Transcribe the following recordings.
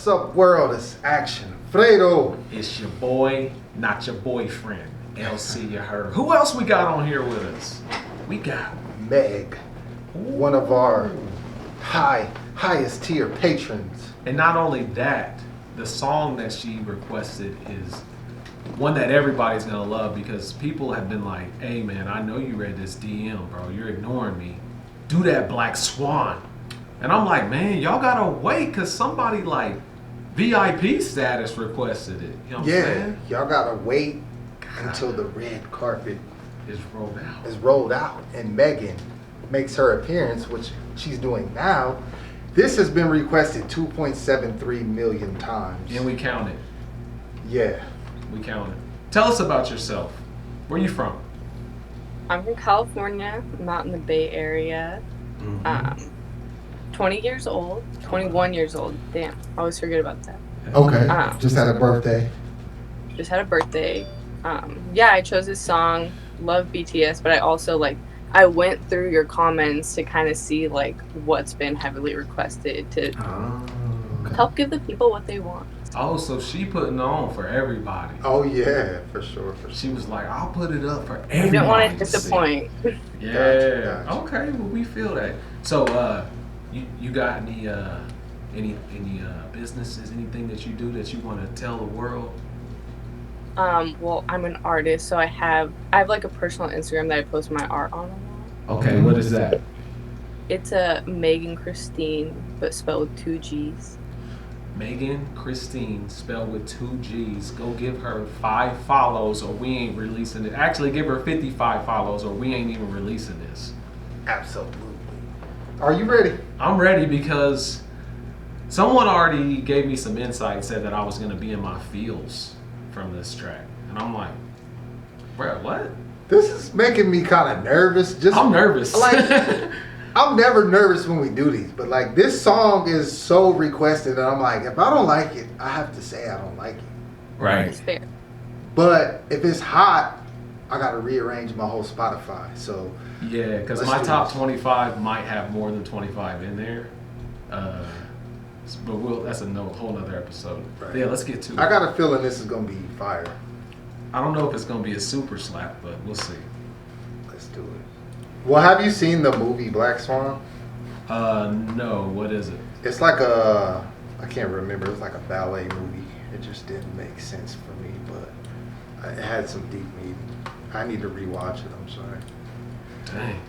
up, world? It's Action Fredo. It's your boy, not your boyfriend. LC, you heard. Who else we got on here with us? We got Meg, one of our highest tier patrons. And not only that, the song that she requested is one that everybody's gonna love because people have been like, hey man, I know you read this DM, bro. You're ignoring me. Do that Black Swan. And I'm like, man, y'all gotta wait because somebody like VIP status requested it. You know what I'm saying? Y'all gotta wait until the red carpet is rolled out and Megan makes her appearance, which she's doing now. This has been requested 2.73 million times. And we counted. Yeah. We counted. Tell us about yourself. Where you from? I'm from California. I'm out in the Bay Area. 20 years old. 21 years old. Damn. I always forget about that. Okay. Just had a birthday. Yeah, I chose this song. Love BTS, but I also I went through your comments to kind of see what's been heavily requested to help give the people what they want. Oh, so she putting on for everybody. Oh yeah, for sure. She was like, I'll put it up for everybody. You don't want to disappoint. Yeah. Gotcha. Okay, well we feel that. So you got any businesses, anything that you do that you want to tell the world? Well, I'm an artist, so I have a personal Instagram that I post my art on a lot. Okay, what is that? It's a Megan Christine, but spelled with 2 G's. Megan Christine, spelled with 2 G's. Go give her 5 follows or we ain't releasing it. Actually, give her 55 follows or we ain't even releasing this. Absolutely. Are you ready? I'm ready because someone already gave me some insight, said that I was going to be in my feels from this track. And I'm like, bro, what? This is making me kind of nervous. I'm nervous. I'm never nervous when we do these, but this song is so requested that I'm like, if I don't like it, I have to say I don't like it. Right. It's fair. But if it's hot, I got to rearrange my whole Spotify. So yeah, because my top 25 might have more than 25 in there. But that's a whole nother episode. Right. Yeah, let's get to it. I got a feeling this is going to be fire. I don't know if it's going to be a super slap, but we'll see. Let's do it. Well, have you seen the movie Black Swan? No. What is it? It's I can't remember. It's like a ballet movie. It just didn't make sense for me, but it had some deep meaning. I need to rewatch it. I'm sorry. Dang.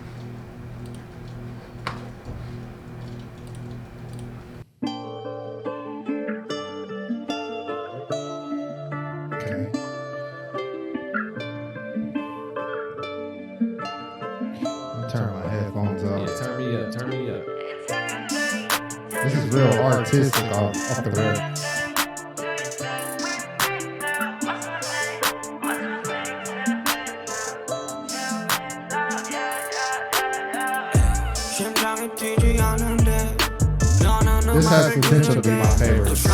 Turn my headphones up. Yeah, turn me up. This is real artistic off the rip. This has potential to be my favorite. Is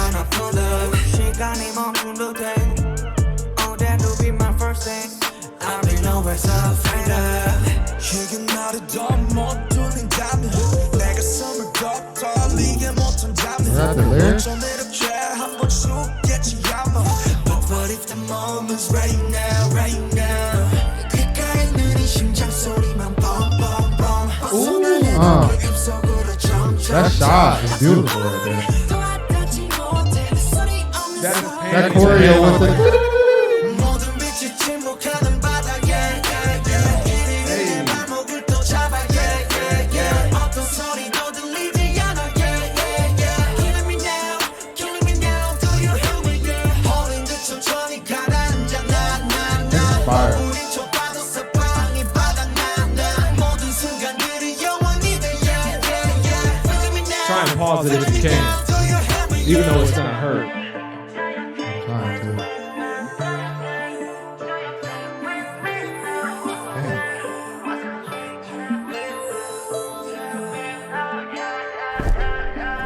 that the lyrics? That shot is beautiful right there. That choreo with the... Pause it if you can, even though it's gonna hurt. I'm trying to.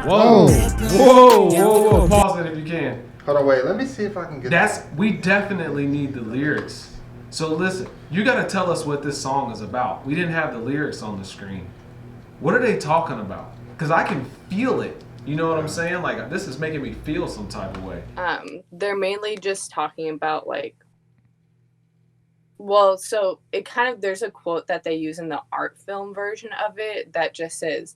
Whoa. Pause it if you can. Hold on, wait. Let me see if I can get We definitely need the lyrics. So listen, you gotta tell us what this song is about. We didn't have the lyrics on the screen. What are they talking about? Because I can feel it You know what I'm saying? Like, this is making me feel some type of way. They're mainly just talking about like, well, so it kind of, there's a quote that they use in the art film version of it that just says,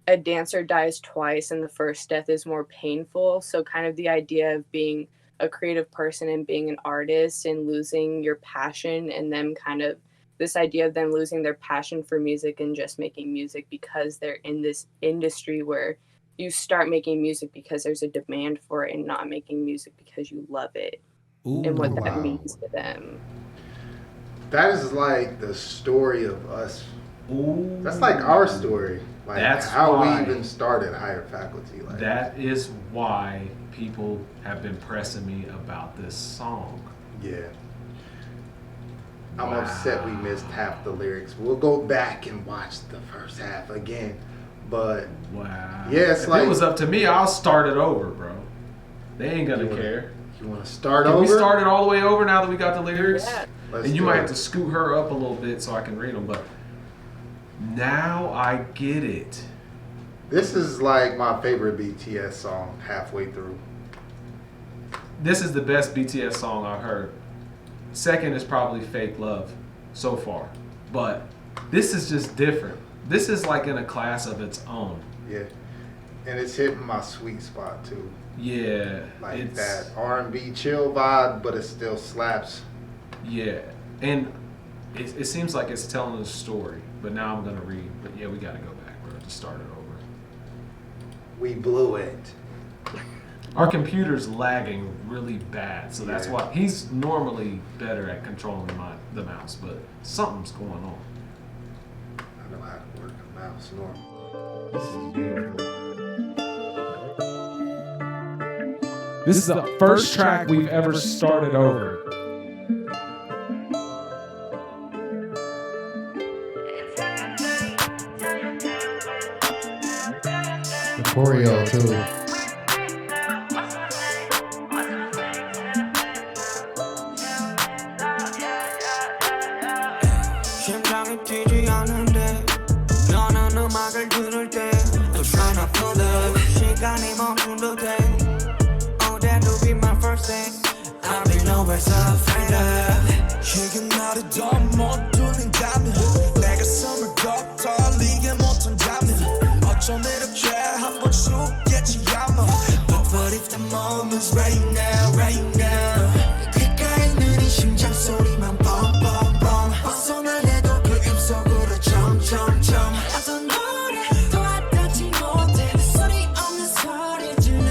a dancer dies twice and the first death is more painful. So kind of the idea of being a creative person and being an artist and losing your passion, and them kind of this idea of them losing their passion for music and just making music because they're in this industry where you start making music because there's a demand for it and not making music because you love it. Ooh, and what wow. that means to them. That is like the story of us. Ooh. That's like our story. Like That's how why. we even started Higher Faculty. Like That is why people have been pressing me about this song. yeah. I'm Wow. upset we missed half the lyrics. We'll go back and watch the first half again. But Wow. yeah, it's if like it was up to me, I'll start it over, bro. They ain't gonna care. you want to start Can over? we start it all the way over now that we got the lyrics? Yeah. Let's And you do might it. have to scoot her up a little bit so I can read them, but now I get it. This is like my favorite BTS song halfway through. This is the best BTS song I've heard. Second is probably Fake Love so far. But this is just different. This is like in a class of its own. Yeah. And it's hitting my sweet spot too. Yeah. Like it's, that R&B chill vibe, but it still slaps. Yeah. And it seems like it's telling a story. But now I'm going to read. But yeah, we got to go back, bro. Just start it over. We blew it. Our computer's lagging really bad, so that's Yeah. why he's normally better at controlling the mouse, but something's going on. I know how to work a mouse normal. This is beautiful. This is the first track we've ever started over. The choreo too. 심장이 뛰지 않는데 너는 음악을 들을 때또 trying to pull up 시간이 멈춘 듯해 Oh that will be my first thing I'll be nowhere to find her 지금 나를 더 못 두는다면 내가 숨을 더 떨리게 못한다면 어쩜 이렇게 한번 죽겠지 아마 But if the moment's right now, right now 귓가에 있는 이 심장 소리만 뻥뻥뻥 벗어날 해도 그 입속으로 점점점 어떤 노래도 와닿지 못해 소리 없는 소리 질러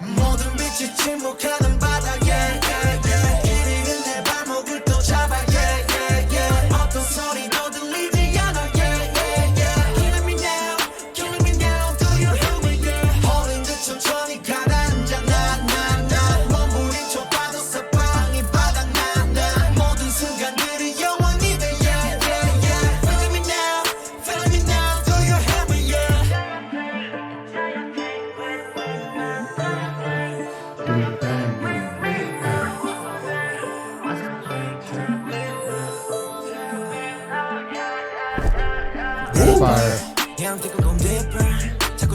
모든 빛이 침묵하는 바닥에 길 잃은 내 발목을 또 잡아 어떤 소리도 들리지 않아 Killing me now, killing me now Do you hear me? 홀린 듯 천천히 가라앉아 나 몸부림쳐 봐도 사방이 바닥난다 모든 순간들이 영원히 돼 Feeling me now, feeling me now Do you hear me? Fire. Yeah, I'm thinking I'm deeper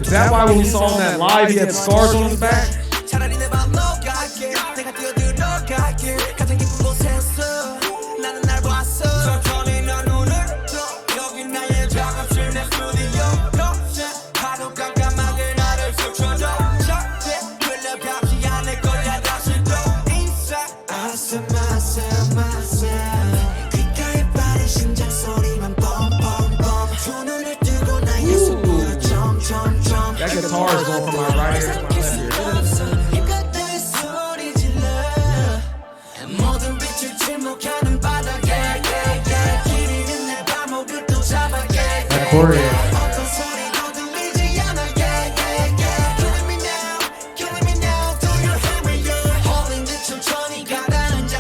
Is that why when we saw him that live he had scars on his back? 차라리 내 맘 녹아게 내가 뛰어들어가게 가장 깊은 곳에서 나는 날 봤어 천천히 난 눈을 떠 여기 나의 작업실 내 스튜디오 파도 깜깜하게 나를 스쳐줘 절대 흘러가지 않을 거야 다시 또 Inside myself 귓가에 빠른 심장 소리만 뻥뻥뻥 두 눈을 뜨고 나의 손으로 점점점 That guitar is going from my right ear to my left ear. 모든 빛을 침묵하는 바닥에 길 잃은 내 발목을 또 잡아 That choreo. 어떤 소리도 들리지 않아 Killing me now, killing me now Do you hear me? 홀린 듯 천천히 가라앉아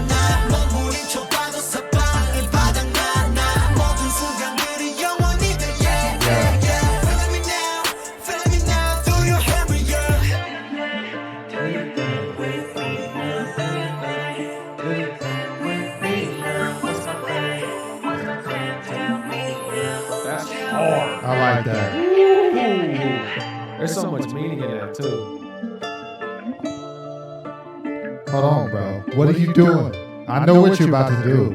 나 몸부림쳐 봐도 사방이 바닥나 모든 순간들이 영원히 돼 Feeling me now, feeling me now Do you hear me? That's hard. I like that. There's so much meaning in that too. Hold on, bro. What are you doing? I know what you're about to do.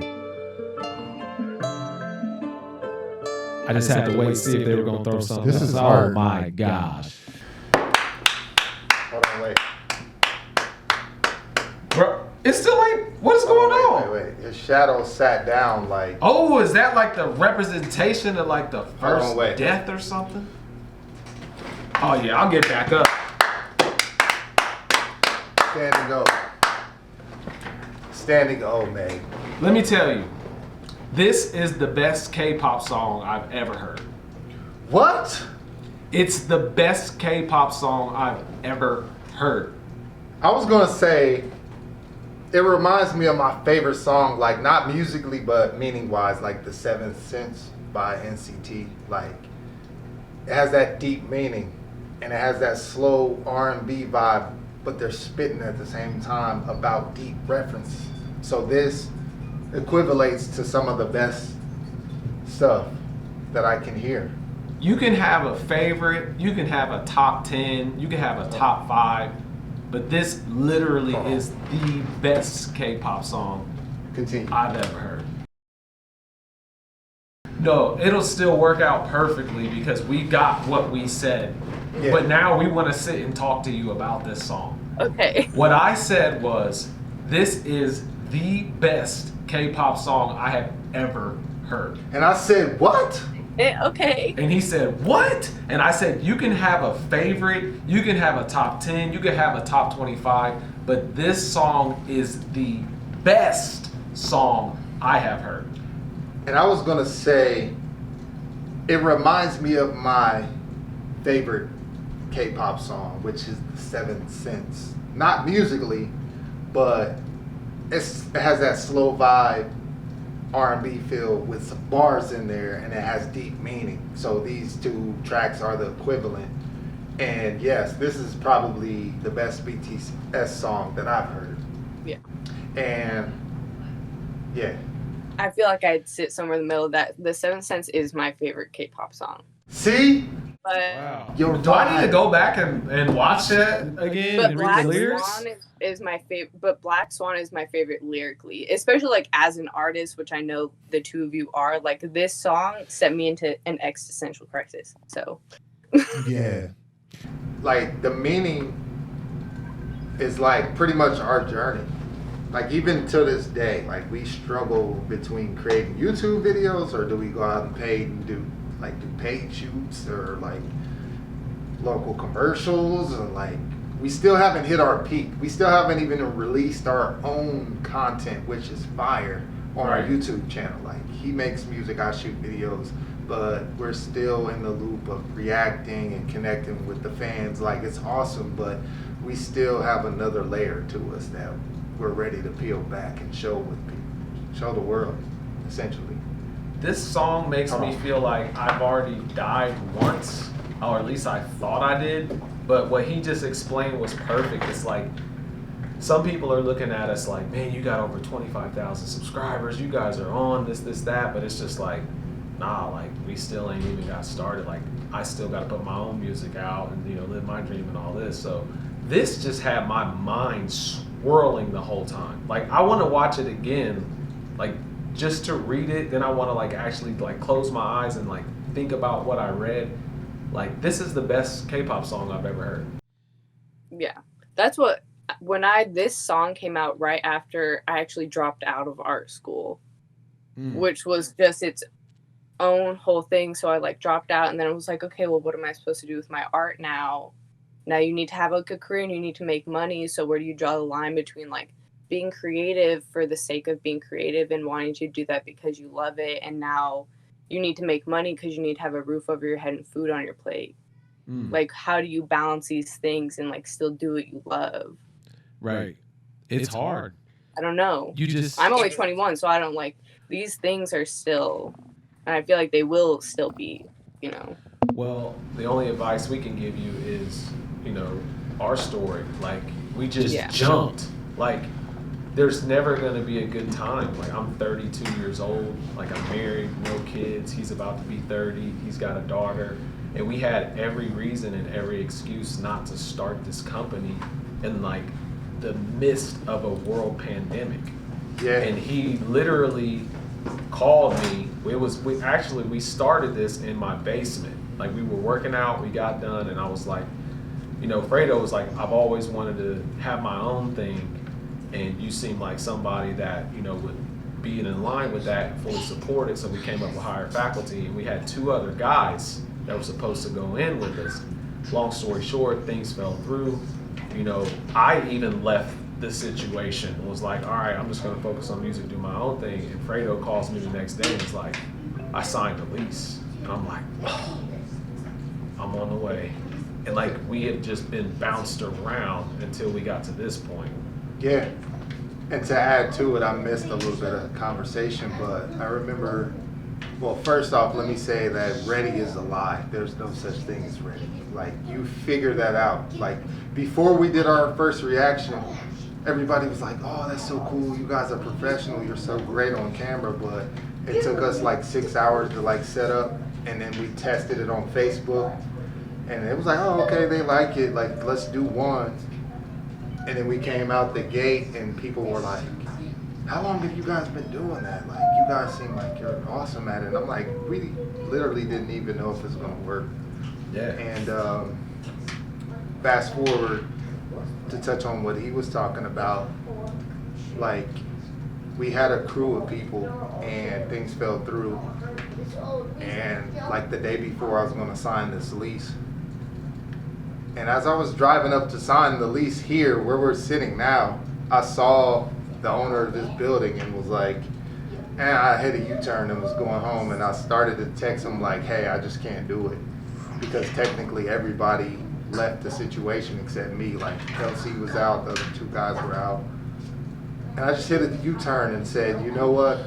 I just had to wait to see if they were gonna throw something. This is oh hard. my gosh. Hold on, wait. Bro, it's still like, what is going on? Wait. His shadow sat down like. Oh, is that like the representation of like the first wait. death or something? Oh yeah, I'll get back up. Standing O. Standing O, man. Let me tell you, this is the best K-pop song I've ever heard. What? It's the best K-pop song I've ever heard. I was gonna say, it reminds me of my favorite song, like not musically, but meaning-wise, like The Seventh Sense by NCT. Like, it has that deep meaning, and it has that slow R&B vibe, but they're spitting at the same time about deep reference. So this equivalates to some of the best stuff that I can hear. You can have a favorite, you can have a top 10, you can have a top 5, but this literally is the best K-pop song Continue. I've ever heard. No, it'll still work out perfectly because we got what we said. Yeah. But now we want to sit and talk to you about this song. Okay. What I said was, this is the best K-pop song I have ever heard. And I said, what? Okay. And he said, what? And I said, you can have a favorite, you can have a top 10, you can have a top 25, but this song is the best song I have heard. And I was gonna say, it reminds me of my favorite K-pop song, which is The Seventh Sense. Not musically, but it has that slow vibe, R&B feel with some bars in there, and it has deep meaning. So these two tracks are the equivalent. And yes, this is probably the best BTS song that I've heard. Yeah. And yeah. I feel like I'd sit somewhere in the middle of that. The Seventh Sense is my favorite K-pop song. See? But, Wow. Yo, Do I need to go back and watch that again but and read Black the lyrics? Swan is my favorite. But Black Swan is my favorite lyrically, especially like as an artist, which I know the two of you are. Like this song sent me into an existential crisis. So. Yeah. Like the meaning is like pretty much our journey. Like even to this day, like we struggle between creating YouTube videos or do we go out and pay and do paid shoots or like local commercials, or like we still haven't hit our peak. We still haven't even released our own content, which is fire, on our Right. YouTube channel. Like he makes music, I shoot videos, but we're still in the loop of reacting and connecting with the fans. Like it's awesome, but we still have another layer to us that we're ready to peel back and show with people, show the world, essentially. This song makes me feel like I've already died once, or at least I thought I did. But what he just explained was perfect. It's like some people are looking at us like, man, you got over 25,000 subscribers. You guys are on this, that. But it's just like, nah, like we still ain't even got started. Like I still got to put my own music out and live my dream and all this. So this just had my mind swirling the whole time. Like I want to watch it again, like just to read it. Then I want to like actually like close my eyes and like think about what I read. Like this is the best K-pop song I've ever heard. Yeah, that's what. When this song came out right after I actually dropped out of art school, which was just its own whole thing. So I like dropped out, and then it was like, okay, well, what am I supposed to do with my art now? Now you need to have like a career and you need to make money. So where do you draw the line between like being creative for the sake of being creative and wanting to do that because you love it, and now you need to make money because you need to have a roof over your head and food on your plate? Like, how do you balance these things and like still do what you love? Right. It's hard. I don't know. I'm only 21, so I don't like these things are still, and I feel like they will still be, Well, the only advice we can give you is, our story. Like we just jumped. Like there's never gonna be a good time. Like I'm 32 years old. Like I'm married, no kids. He's about to be 30. He's got a daughter. And we had every reason and every excuse not to start this company in like the midst of a world pandemic. Yeah. And he literally called me. We started this in my basement. Like we were working out, we got done, and I was like, you know, Fredo was like, I've always wanted to have my own thing, and you seem like somebody that, you know, would be in line with that and fully support it. So we came up with higher faculty, and we had 2 other guys that were supposed to go in with us. Long story short, things fell through. You know, I even left the situation and was like, all right, I'm just gonna focus on music, do my own thing. And Fredo calls me the next day and is like, I signed a lease. And I'm like, oh, I'm on the way. And like, we had just been bounced around until we got to this point. Yeah. And to add to it, I missed a little bit of conversation, but I remember, well, first off, let me say that ready is a lie. There's no such thing as ready. Like, you figure that out. Like, before we did our first reaction, everybody was like, oh, that's so cool. You guys are professional. You're so great on camera. But it took us like 6 hours to like set up, and then we tested it on Facebook. And it was like, oh, okay, they like it. Like, let's do one. And then we came out the gate and people were like, how long have you guys been doing that? Like, you guys seem like you're awesome at it. And I'm like, we literally didn't even know if it's gonna work. Yeah. And fast forward to touch on what he was talking about, like, we had a crew of people and things fell through. And like the day before I was gonna sign this lease. And as I was driving up to sign the lease here, where we're sitting now, I saw the owner of this building and was like, and I hit a U-turn and was going home, and I started to text him like, hey, I just can't do it. Because technically everybody left the situation except me. Like, Kelsey was out, the other 2 guys were out. And I just hit a U-turn and said, you know what?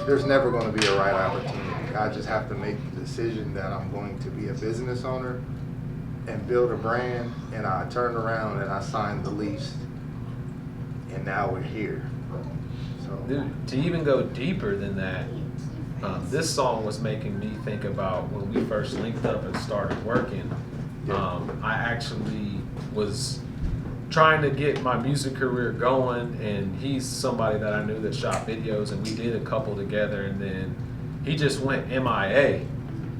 There's never going to be a right opportunity. I just have to make the decision that I'm going to be a business owner and build a brand. And I turned around and I signed the lease. And now we're here. So, Dude, to even go deeper than that, this song was making me think about when we first linked up and started working. I actually was trying to get my music career going, and he's somebody that I knew that shot videos, and we did a couple together, and then he just went MIA.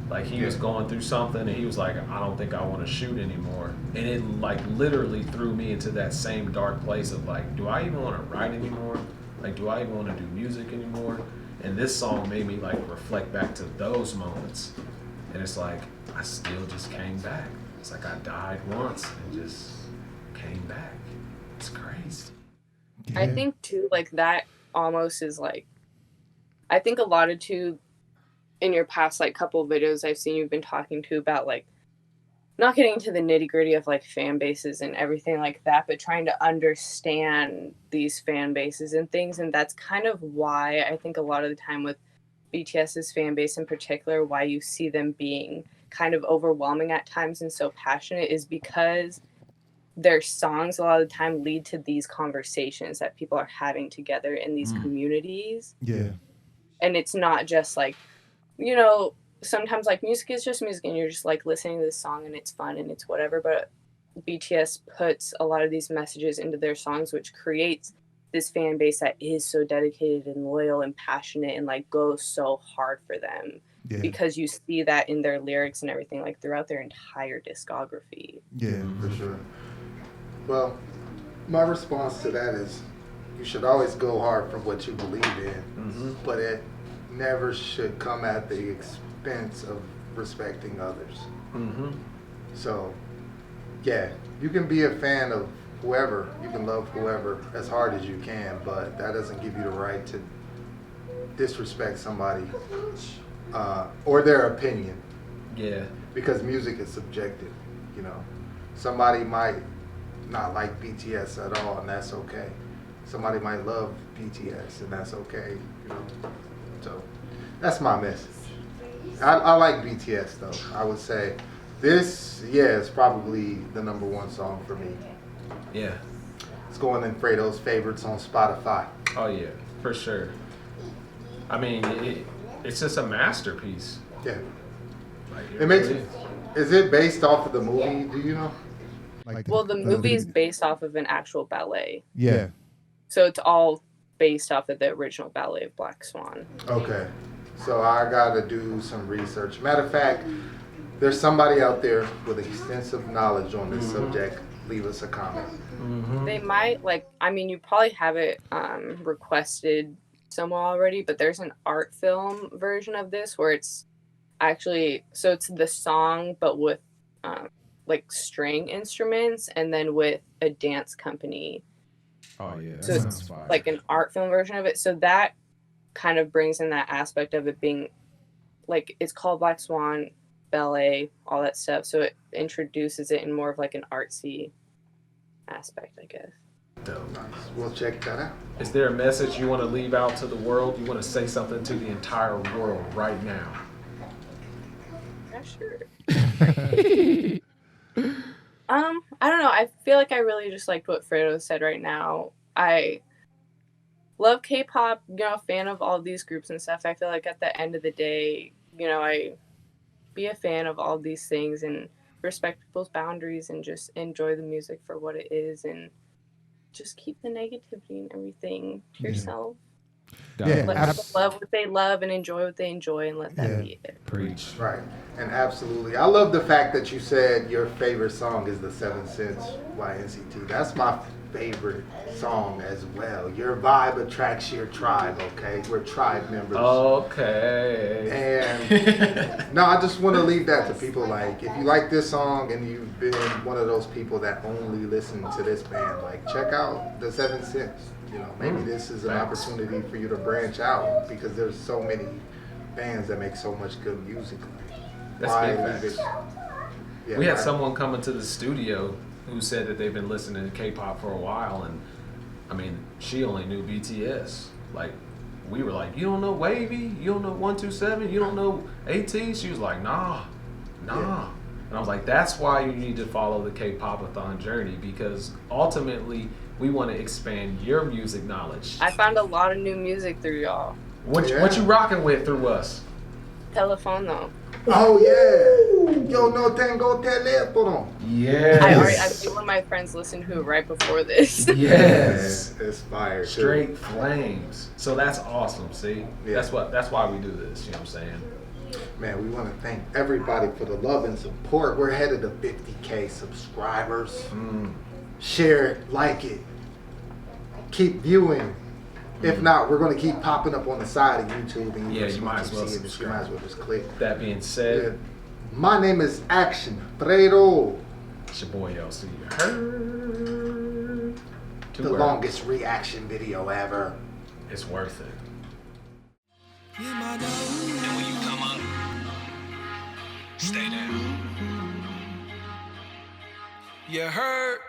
Like, he was going through something, and he was like, I don't think I want to shoot anymore. And it like literally threw me into that same dark place of like, do I even want to write anymore? Like, do I even want to do music anymore? And this song made me like reflect back to those moments. And it's like, I still just came back. It's like I died once and just came back. It's crazy. Yeah. I think too, like, that almost is like, I think a lot of too, in your past like couple of videos I've seen you've been talking to about like not getting into the nitty gritty of like fan bases and everything like that, but trying to understand these fan bases and things. And that's kind of why I think a lot of the time with BTS's fan base in particular, why you see them being kind of overwhelming at times and so passionate, is because their songs a lot of the time lead to these conversations that people are having together in these communities. Yeah. And it's not just like, you know, sometimes like music is just music and you're just like listening to this song and it's fun and it's whatever, but BTS puts a lot of these messages into their songs, which creates this fan base that is so dedicated and loyal and passionate and like goes so hard for them. Yeah. Because you see that in their lyrics and everything, like throughout their entire discography. Yeah. for sure. Well, my response to that is you should always go hard for what you believe in, but it never should come at the expense of respecting others. So, yeah, you can be a fan of whoever, you can love whoever as hard as you can, but that doesn't give you the right to disrespect somebody or their opinion. Yeah. Because music is subjective, you know. Somebody might not like BTS at all, and that's okay. Somebody might love BTS, and that's okay, you know. So that's my message. I like BTS though. I would say this, is probably the #1 song for me. Yeah. It's going in Fredo's favorites on Spotify. Oh yeah, for sure. I mean, it's just a masterpiece. Yeah. Like, It makes. really Is it based off of the movie? Do you know? Like Well, the movie is based off of an actual ballet, Yeah. so it's all based off of the original ballet of Black Swan. Okay. So I gotta do some research. Matter of fact, there's somebody out there with extensive knowledge on this subject. Leave us a comment. They might you probably have it requested somewhere already, but there's an art film version of this where it's actually it's the song but with like string instruments and then with a dance company. Oh yeah, that So sounds it's fire. like an art film version of it. So that kind of brings in that aspect of it being like it's called Black Swan ballet, all that stuff. So it introduces it in more of like an artsy aspect, I guess. dope. Nice. We'll check that out. Is there a message you want to leave out to the world? You want to say something to the entire world right now? Yeah, sure. I don't know. I feel like I really just liked what Fredo said right now. I love K-pop, a fan of all these groups and stuff. I feel like at the end of the day, I be a fan of all these things and respect people's boundaries and just enjoy the music for what it is and just keep the negativity and everything to yourself. Yeah, Let people love what they love and enjoy what they enjoy and let that be it. Preach. Right. And absolutely. I love the fact that you said your favorite song is the 7 Cents YNCT. That's my favorite song as well. Your vibe attracts your tribe, okay? We're tribe members. Okay. And no, I just want to leave that to people. Like, if you like this song and you've been one of those people that only listen to this band, like, check out the 7 Cents. Maybe this is an opportunity for you to branch out because there's so many bands that make so much good music. That's big facts. Yeah, We had someone come into the studio who said that they've been listening to K-pop for a while, and I mean, she only knew BTS. Like, we were like, you don't know Wavy? You don't know 127? You don't know AT? She was like, nah. Yeah. And I was like, that's why you need to follow the K-pop-a-thon journey, because ultimately we want to expand your music knowledge. I found a lot of new music through y'all. What you rocking with through us? Telephone though. Oh yeah. Yo no tengo teléfono. Yes. I think one of my friends listened to it right before this. Yes. Yeah, it's fire. too. Straight flames. So that's awesome. See, Yeah. that's why we do this. You know what I'm saying? Man, we want to thank everybody for the love and support. We're headed to 50K subscribers. Share it, like it, keep viewing. If not, we're going to keep popping up on the side of YouTube. And Yeah, just you might as keep well seeing this. You might as well just click. That being said, Yeah. My name is Action Fredo. it's your boy LC. Heard. The longest reaction video ever. It's worth it. And when you come up, stay down. You heard?